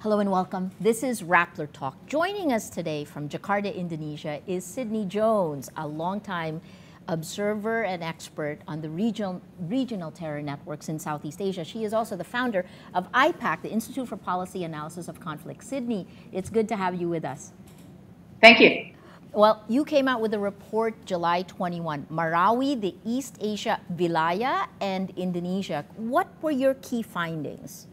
Hello and welcome. This is Rappler Talk. Joining us today from Jakarta, Indonesia is Sidney Jones, a longtime observer and expert on the regional terror networks in Southeast Asia. She is also the founder of IPAC, the Institute for Policy Analysis of Conflict. Sidney, it's good to have you with us. Thank you. Well, you came out with a report July 21, Marawi, the East Asia Wilayah, and Indonesia. What were your key findings?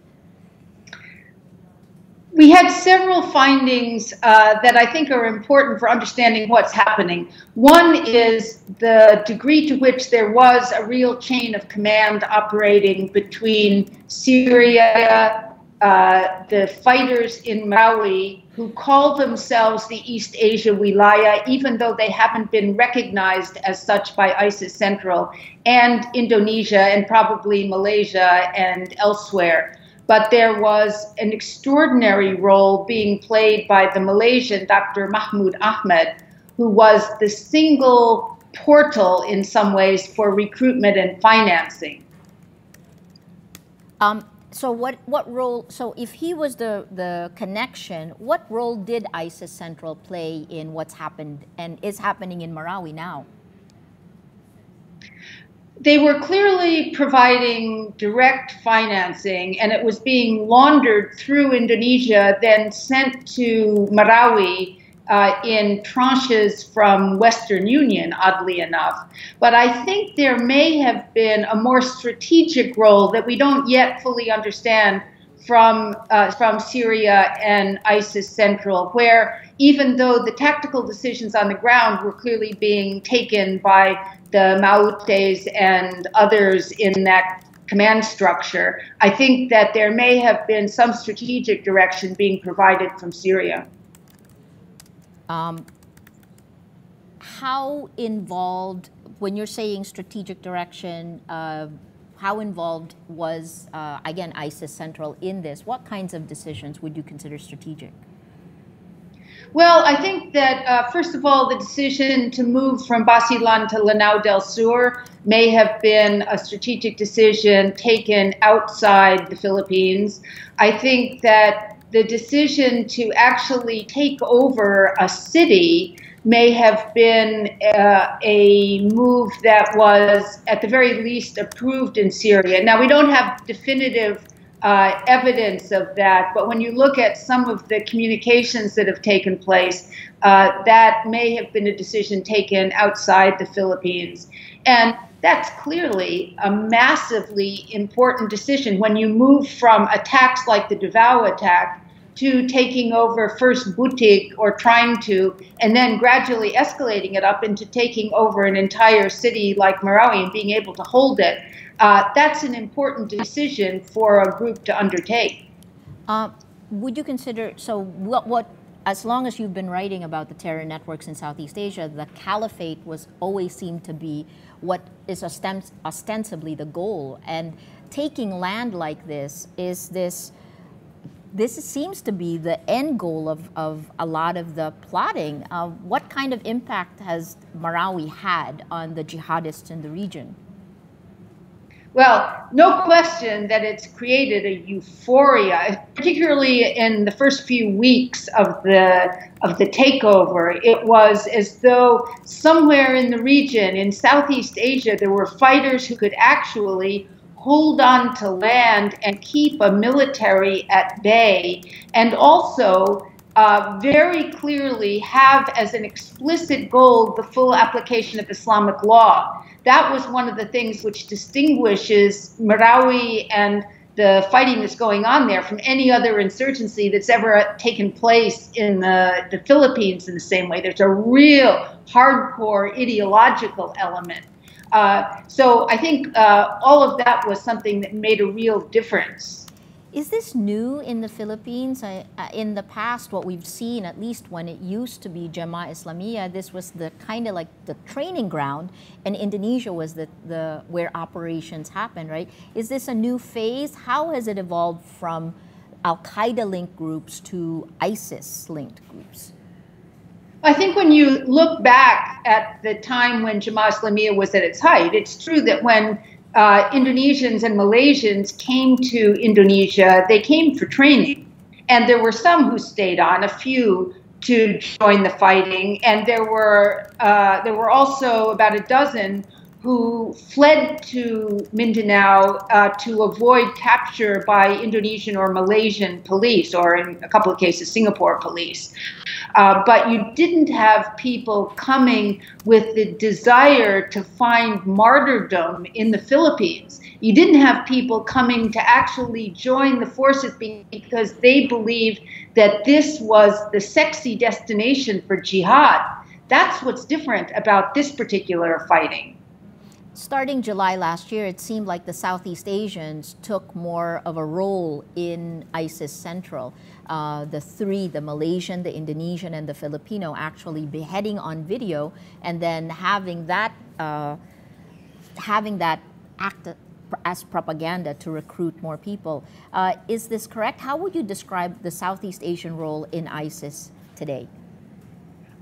We had several findings that I think are important for understanding what's happening. One is the degree to which there was a real chain of command operating between Syria, the fighters in Marawi, who call themselves the East Asia Wilayah, even though they haven't been recognized as such by ISIS Central, and Indonesia and probably Malaysia and elsewhere. But there was an extraordinary role being played by the Malaysian Dr. Mahmud Ahmed, who was the single portal in some ways for recruitment and financing. So what role, so if he was the connection, what role did ISIS Central play in what's happened and is happening in Marawi now? They were clearly providing direct financing, and it was being laundered through Indonesia, then sent to Marawi in tranches from Western Union, oddly enough. But I think there may have been a more strategic role that we don't yet fully understand from Syria and ISIS Central, where even though the tactical decisions on the ground were clearly being taken by the Mautes and others in that command structure, I think that there may have been some strategic direction being provided from Syria. How involved, when you're saying strategic direction, how involved was, again, ISIS Central in this? What kinds of decisions would you consider strategic? Well, I think that, first of all, the decision to move from Basilan to Lanao del Sur may have been a strategic decision taken outside the Philippines. I think that the decision to actually take over a city may have been a move that was, at the very least, approved in Syria. Now, we don't have definitive evidence of that, but when you look at some of the communications that have taken place, that may have been a decision taken outside the Philippines. And that's clearly a massively important decision when you move from attacks like the Davao attack to taking over first Butik, or trying to, and then gradually escalating it up into taking over an entire city like Marawi and being able to hold it. That's an important decision for a group to undertake. Would you consider, so as long as you've been writing about the terror networks in Southeast Asia, the caliphate always seemed to be what is ostensibly the goal. And taking land like this, this seems to be the end goal of a lot of the plotting. What kind of impact has Marawi had on the jihadists in the region? Well, no question that it's created a euphoria, particularly in the first few weeks of the takeover. It was as though somewhere in the region, in Southeast Asia, there were fighters who could actually hold on to land and keep a military at bay, and also very clearly have as an explicit goal the full application of Islamic law. That was one of the things which distinguishes Marawi and the fighting that's going on there from any other insurgency that's ever taken place in the Philippines in the same way. There's a real hardcore ideological element. So I think all of that was something that made a real difference. Is this new in the Philippines? In the past, what we've seen, at least when it used to be Jemaah Islamiyah, this was the kind of like the training ground, and Indonesia was where operations happened, right? Is this a new phase? How has it evolved from Al-Qaeda-linked groups to ISIS-linked groups? I think when you look back at the time when Jemaah Islamiyah was at its height, it's true that when Indonesians and Malaysians came to Indonesia, they came for training. And there were some who stayed on, a few, to join the fighting, and there were also about a dozen who fled to Mindanao to avoid capture by Indonesian or Malaysian police, or in a couple of cases, Singapore police. But you didn't have people coming with the desire to find martyrdom in the Philippines. You didn't have people coming to actually join the forces because they believed that this was the sexy destination for jihad. That's what's different about this particular fighting. Starting July last year, it seemed like the Southeast Asians took more of a role in ISIS Central. The Malaysian, the Indonesian, and the Filipino actually beheading on video, and then having that act as propaganda to recruit more people. Is this correct? How would you describe the Southeast Asian role in ISIS today?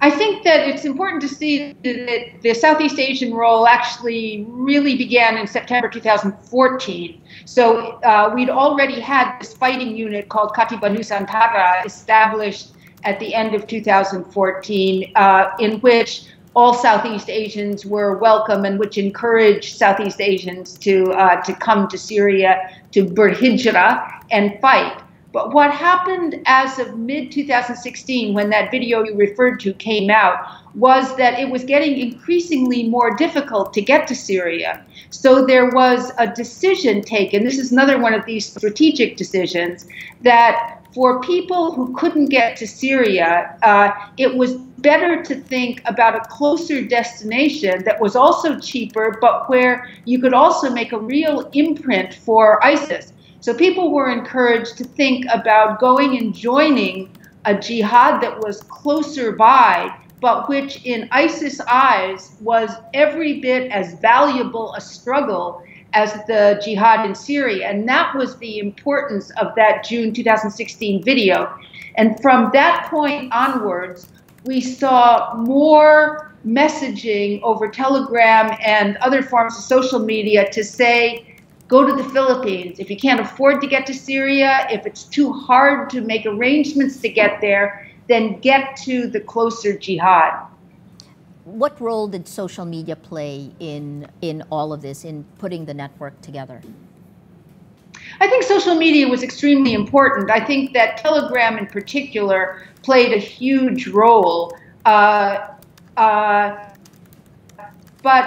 I think that it's important to see that the Southeast Asian role actually really began in September 2014. So we'd already had this fighting unit called Katiba Nusantara established at the end of 2014, in which all Southeast Asians were welcome and which encouraged Southeast Asians to come to Syria, to berhijrah and fight. But what happened as of mid-2016, when that video you referred to came out, was that it was getting increasingly more difficult to get to Syria. So there was a decision taken, this is another one of these strategic decisions, that for people who couldn't get to Syria, it was better to think about a closer destination that was also cheaper, but where you could also make a real imprint for ISIS. So people were encouraged to think about going and joining a jihad that was closer by, but which in ISIS eyes was every bit as valuable a struggle as the jihad in Syria. And that was the importance of that June 2016 video. And from that point onwards, we saw more messaging over Telegram and other forms of social media to say, go to the Philippines. If you can't afford to get to Syria, if it's too hard to make arrangements to get there, then get to the closer jihad. What role did social media play in all of this, in putting the network together? I think social media was extremely important. I think that Telegram in particular played a huge role. But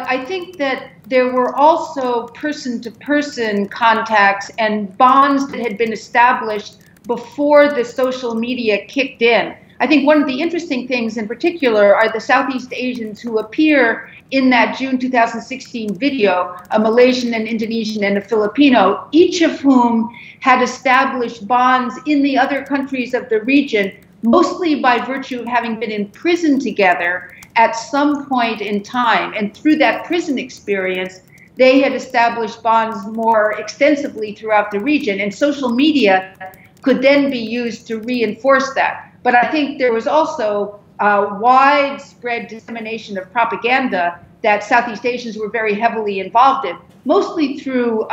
I think that there were also person-to-person contacts and bonds that had been established before the social media kicked in. I think one of the interesting things in particular are the Southeast Asians who appear in that June 2016 video, a Malaysian, an Indonesian, and a Filipino, each of whom had established bonds in the other countries of the region, mostly by virtue of having been in prison together at some point in time. And through that prison experience, they had established bonds more extensively throughout the region. And social media could then be used to reinforce that. But I think there was also widespread dissemination of propaganda that Southeast Asians were very heavily involved in, mostly through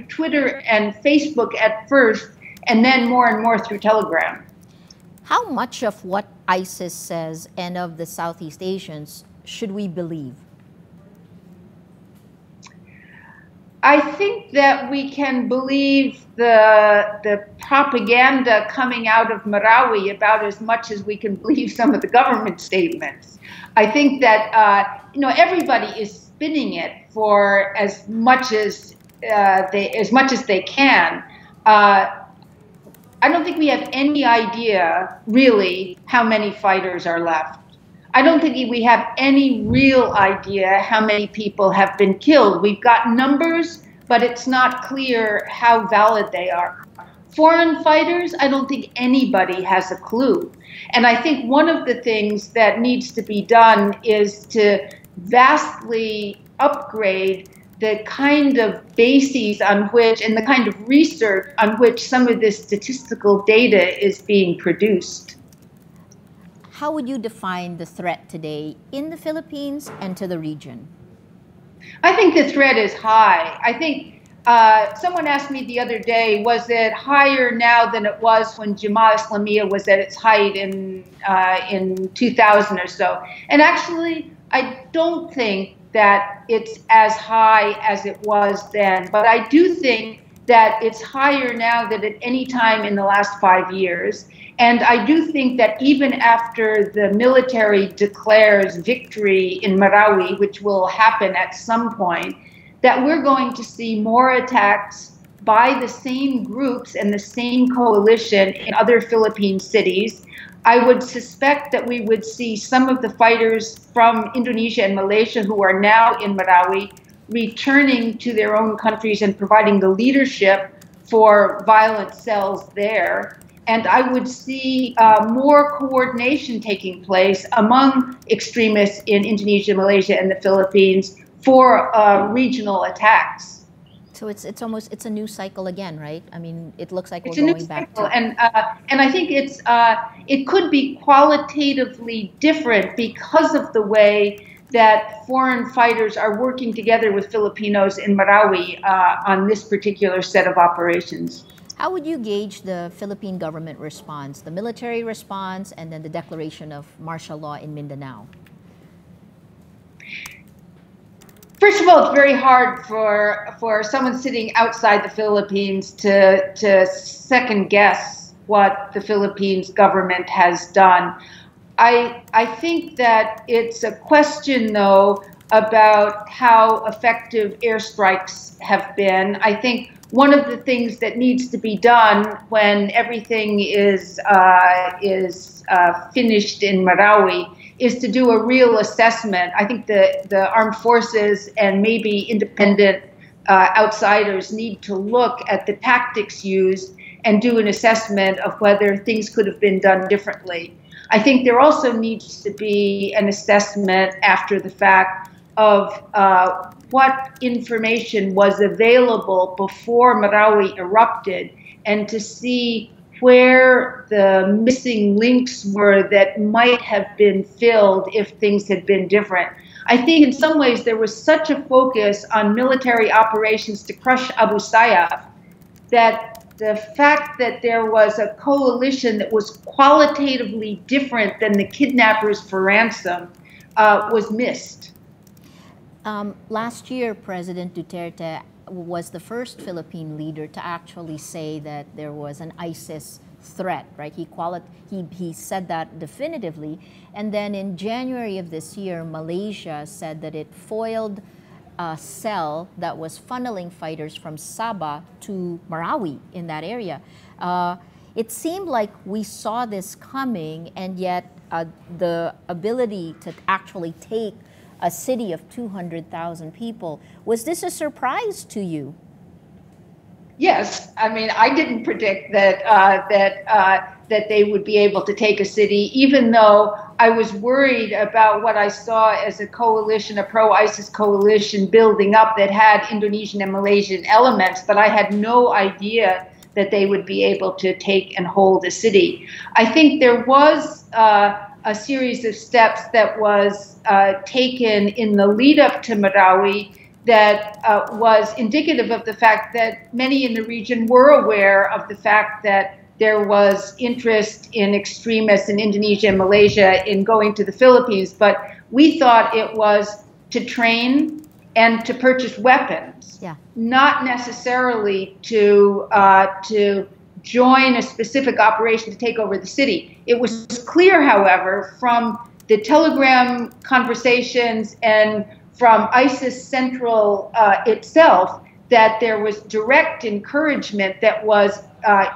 Twitter and Facebook at first, and then more and more through Telegram. How much of what ISIS says and of the Southeast Asians should we believe? I think that we can believe the propaganda coming out of Marawi about as much as we can believe some of the government statements. I think that everybody is spinning it for as much as they can. I don't think we have any idea really how many fighters are left. I don't think we have any real idea how many people have been killed. We've got numbers, but it's not clear how valid they are. Foreign fighters, I don't think anybody has a clue. And I think one of the things that needs to be done is to vastly upgrade the kind of bases on which, and the kind of research on which some of this statistical data is being produced. How would you define the threat today in the Philippines and to the region? I think the threat is high. I think someone asked me the other day, was it higher now than it was when Jemaah Islamiyah was at its height in 2000 or so? And actually, I don't think that it's as high as it was then, but I do think that it's higher now than at any time in the last 5 years. And I do think that even after the military declares victory in Marawi, which will happen at some point, that we're going to see more attacks by the same groups and the same coalition in other Philippine cities. I would suspect that we would see some of the fighters from Indonesia and Malaysia who are now in Marawi returning to their own countries and providing the leadership for violent cells there. And I would see more coordination taking place among extremists in Indonesia, Malaysia, and the Philippines for regional attacks. So it's a new cycle again, right? I mean, it looks like it's we're going back to. And I think it could be qualitatively different because of the way that foreign fighters are working together with Filipinos in Marawi on this particular set of operations. How would you gauge the Philippine government response, the military response, and then the declaration of martial law in Mindanao? First of all, it's very hard for someone sitting outside the Philippines to second guess what the Philippines government has done. I think that it's a question, though, about how effective airstrikes have been. I think one of the things that needs to be done when everything is finished in Marawi is to do a real assessment. I think the armed forces and maybe independent outsiders need to look at the tactics used and do an assessment of whether things could have been done differently. I think there also needs to be an assessment after the fact of what information was available before Marawi erupted, and to see where the missing links were that might have been filled if things had been different. I think in some ways there was such a focus on military operations to crush Abu Sayyaf that the fact that there was a coalition that was qualitatively different than the kidnappers for ransom was missed. Last year, President Duterte was the first Philippine leader to actually say that there was an ISIS threat, right? He said that definitively. And then in January of this year, Malaysia said that it foiled a cell that was funneling fighters from Sabah to Marawi in that area. It seemed like we saw this coming, and yet the ability to actually take a city of 200,000 people. Was this a surprise to you? Yes, I mean, I didn't predict that that they would be able to take a city, even though I was worried about what I saw as a coalition, a pro-ISIS coalition building up that had Indonesian and Malaysian elements, but I had no idea that they would be able to take and hold a city. I think there was a series of steps that was taken in the lead up to Marawi that was indicative of the fact that many in the region were aware of the fact that there was interest in extremists in Indonesia and Malaysia in going to the Philippines, but we thought it was to train and to purchase weapons, not necessarily to join a specific operation to take over the city. It was clear, however, from the telegram conversations and from ISIS Central itself that there was direct encouragement that was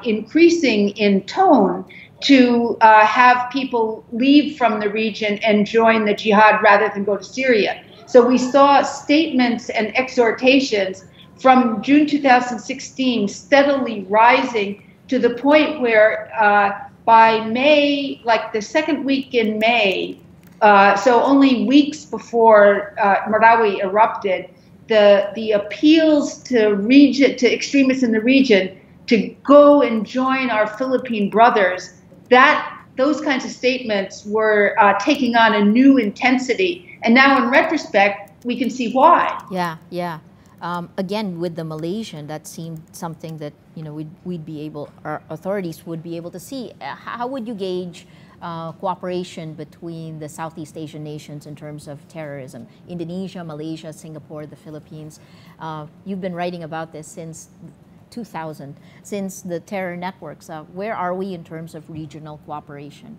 increasing in tone to have people leave from the region and join the jihad rather than go to Syria. So we saw statements and exhortations from June 2016 steadily rising to the point where by May, like the second week in May, so only weeks before Marawi erupted, the appeals to extremists in the region to go and join our Philippine brothers, those kinds of statements were taking on a new intensity. And now in retrospect, we can see why. Yeah. Again, with the Malaysian, that seemed something that we'd be able, our authorities would be able to see. How would you gauge cooperation between the Southeast Asian nations in terms of terrorism? Indonesia, Malaysia, Singapore, the Philippines. You've been writing about this since 2000, since the terror networks. Where are we in terms of regional cooperation?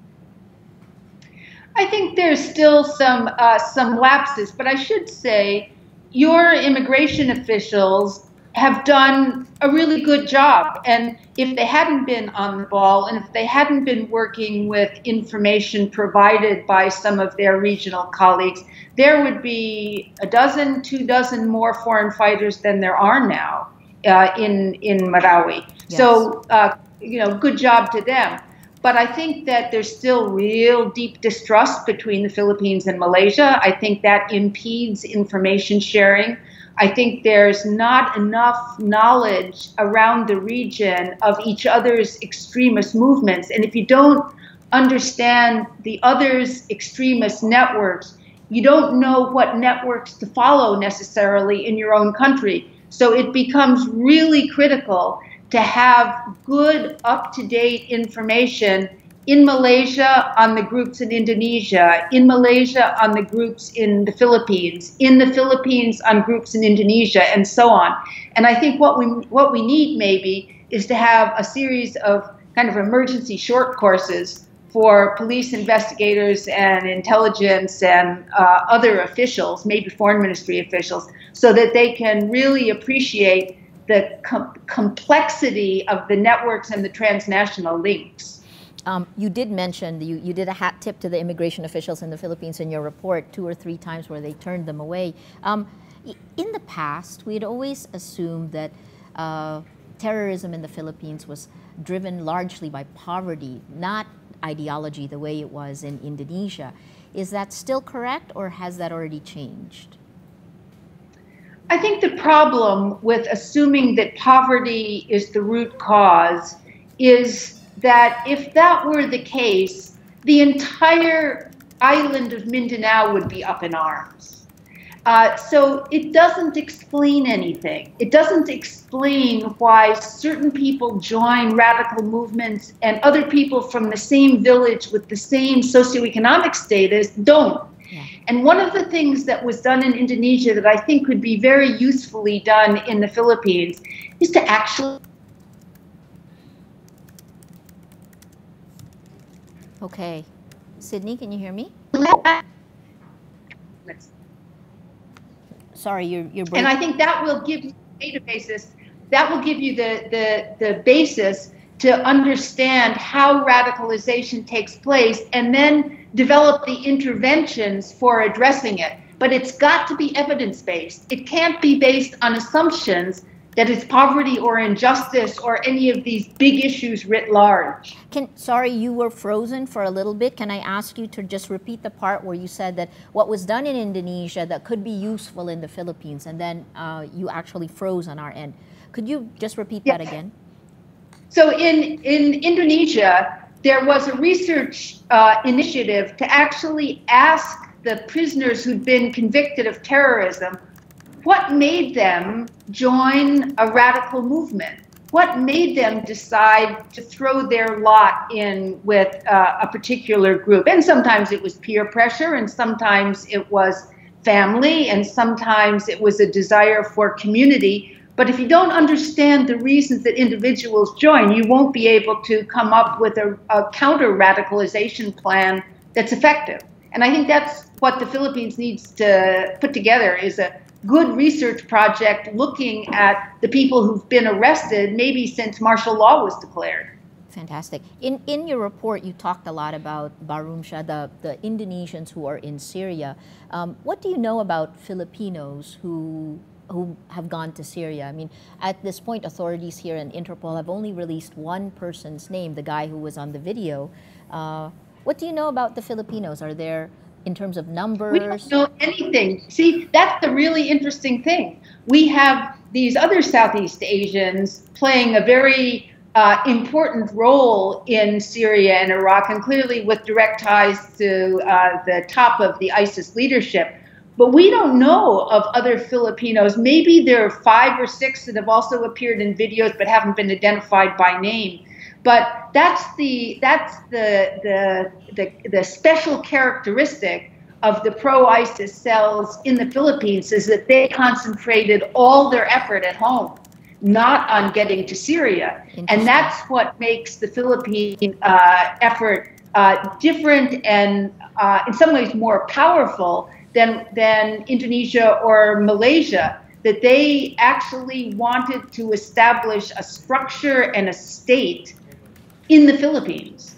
I think there's still some lapses, but I should say your immigration officials have done a really good job. And if they hadn't been on the ball, and if they hadn't been working with information provided by some of their regional colleagues, there would be a dozen, 24 more foreign fighters than there are now in Marawi. Yes. So, good job to them. But I think that there's still real deep distrust between the Philippines and Malaysia. I think that impedes information sharing. I think there's not enough knowledge around the region of each other's extremist movements. And if you don't understand the other's extremist networks, you don't know what networks to follow necessarily in your own country. So it becomes really critical to have good, up-to-date information in Malaysia on the groups in Indonesia, in Malaysia on the groups in the Philippines on groups in Indonesia, and so on. And I think what we need maybe is to have a series of kind of emergency short courses for police investigators and intelligence and other officials, maybe foreign ministry officials, so that they can really appreciate the complexity of the networks and the transnational links. You did mention, you did a hat tip to the immigration officials in the Philippines in your report 2 or 3 times where they turned them away. In the past, we had always assumed that terrorism in the Philippines was driven largely by poverty, not ideology the way it was in Indonesia. Is that still correct, or has that already changed? I think the problem with assuming that poverty is the root cause is that if that were the case, the entire island of Mindanao would be up in arms. So it doesn't explain anything. It doesn't explain why certain people join radical movements and other people from the same village with the same socioeconomic status don't. Yeah. And one of the things that was done in Indonesia that I think could be very usefully done in the Philippines is to actually... Okay. Sidney, can you hear me? Sorry, you're breaking. And I think that will give you databases, that will give you the basis to understand how radicalization takes place and then develop the interventions for addressing it. But it's got to be evidence-based. It can't be based on assumptions that it's poverty or injustice or any of these big issues writ large. Sorry, you were frozen for a little bit. Can I ask you to just repeat the part where you said that what was done in Indonesia that could be useful in the Philippines, and then you actually froze on our end. Could you just repeat that again? So in Indonesia, there was a research initiative to actually ask the prisoners who'd been convicted of terrorism what made them join a radical movement. What made them decide to throw their lot in with a particular group? And sometimes it was peer pressure, and sometimes it was family, and sometimes it was a desire for community. But if you don't understand the reasons that individuals join, you won't be able to come up with a counter-radicalization plan that's effective. And I think that's what the Philippines needs to put together, is a good research project looking at the people who've been arrested maybe since martial law was declared. Fantastic. In your report, you talked a lot about Barumsha, the Indonesians who are in Syria. What do you know about Filipinos who have gone to Syria? I mean, at this point, authorities here and Interpol have only released one person's name, the guy who was on the video. What do you know about the Filipinos? Are there, in terms of numbers? We don't know anything. See, that's the really interesting thing. We have these other Southeast Asians playing a very important role in Syria and Iraq, and clearly with direct ties to the top of the ISIS leadership. But we don't know of other Filipinos. Maybe there are 5 or 6 that have also appeared in videos but haven't been identified by name. But that's the special characteristic of the pro-ISIS cells in the Philippines, is that they concentrated all their effort at home, not on getting to Syria. And that's what makes the Philippine effort different and in some ways more powerful than Indonesia or Malaysia, that they actually wanted to establish a structure and a state in the Philippines.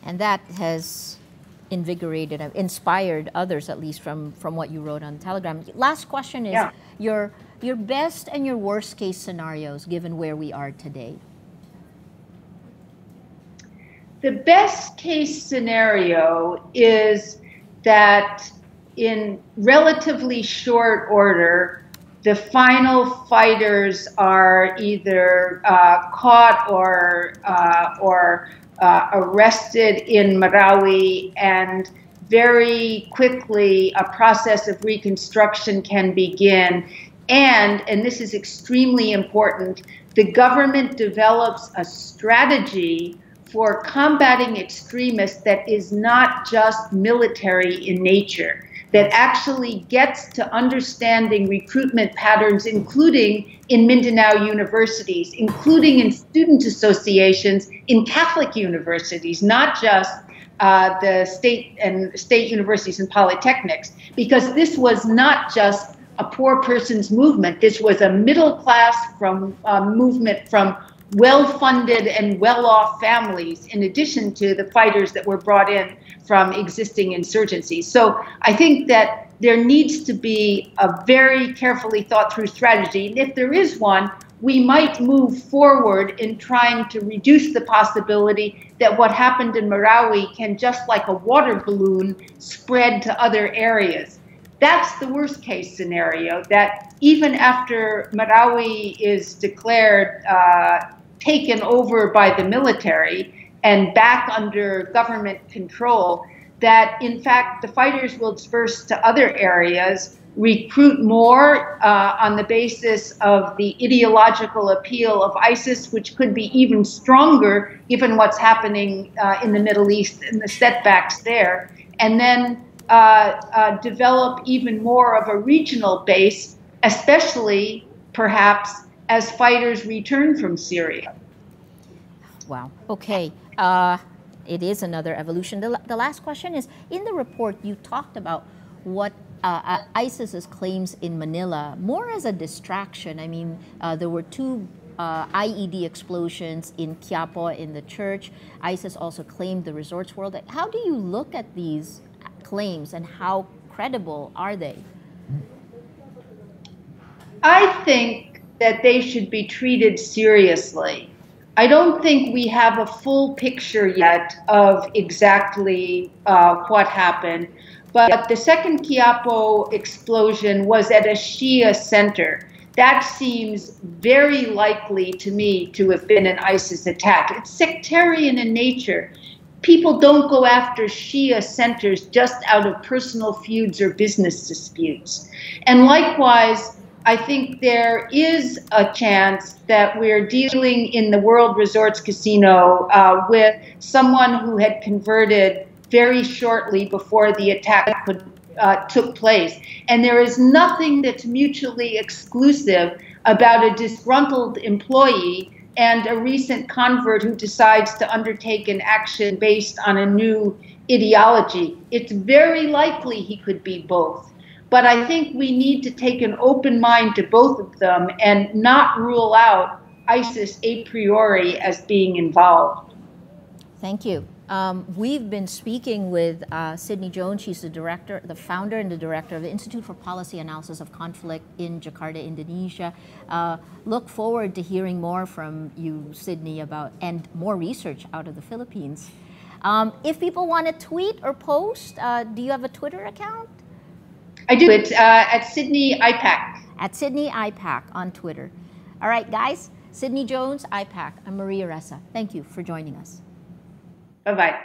And that has invigorated, inspired others, at least from what you wrote on Telegram. Last question is your best and your worst case scenarios given where we are today. The best case scenario is that in relatively short order, the final fighters are either caught or arrested in Marawi, and very quickly a process of reconstruction can begin. And this is extremely important, the government develops a strategy for combating extremists that is not just military in nature, that actually gets to understanding recruitment patterns, including in Mindanao universities, including in student associations in Catholic universities, not just the state universities and polytechnics, because this was not just a poor person's movement. This was a middle class movement from well-funded and well-off families, in addition to the fighters that were brought in from existing insurgencies. So I think that there needs to be a very carefully thought-through strategy. And if there is one, we might move forward in trying to reduce the possibility that what happened in Marawi can, just like a water balloon, spread to other areas. That's the worst case scenario, that even after Marawi is declared taken over by the military and back under government control, that in fact the fighters will disperse to other areas, recruit more on the basis of the ideological appeal of ISIS, which could be even stronger given what's happening in the Middle East and the setbacks there, and then develop even more of a regional base, especially perhaps as fighters return from Syria. Wow. Okay. It is another evolution. The last question is, in the report you talked about what ISIS's claims in Manila more as a distraction. I mean, there were 2 IED explosions in Quiapo in the church. ISIS also claimed the resorts world. How do you look at these claims and how credible are they? I think that they should be treated seriously. I don't think we have a full picture yet of exactly what happened, but the second Quiapo explosion was at a Shia center. That seems very likely to me to have been an ISIS attack. It's sectarian in nature. People don't go after Shia centers just out of personal feuds or business disputes. And likewise, I think there is a chance that we're dealing in the World Resorts Casino with someone who had converted very shortly before the attack took place. And there is nothing that's mutually exclusive about a disgruntled employee and a recent convert who decides to undertake an action based on a new ideology. It's very likely he could be both. But I think we need to take an open mind to both of them and not rule out ISIS a priori as being involved. Thank you. We've been speaking with Sidney Jones. She's the founder and the director of the Institute for Policy Analysis of Conflict in Jakarta, Indonesia. Look forward to hearing more from you, Sidney, and more research out of the Philippines. If people want to tweet or post, do you have a Twitter account? I do. It's at Sidney IPAC. At Sidney IPAC on Twitter. All right, guys. Sidney Jones, IPAC. I'm Maria Ressa. Thank you for joining us. Bye-bye.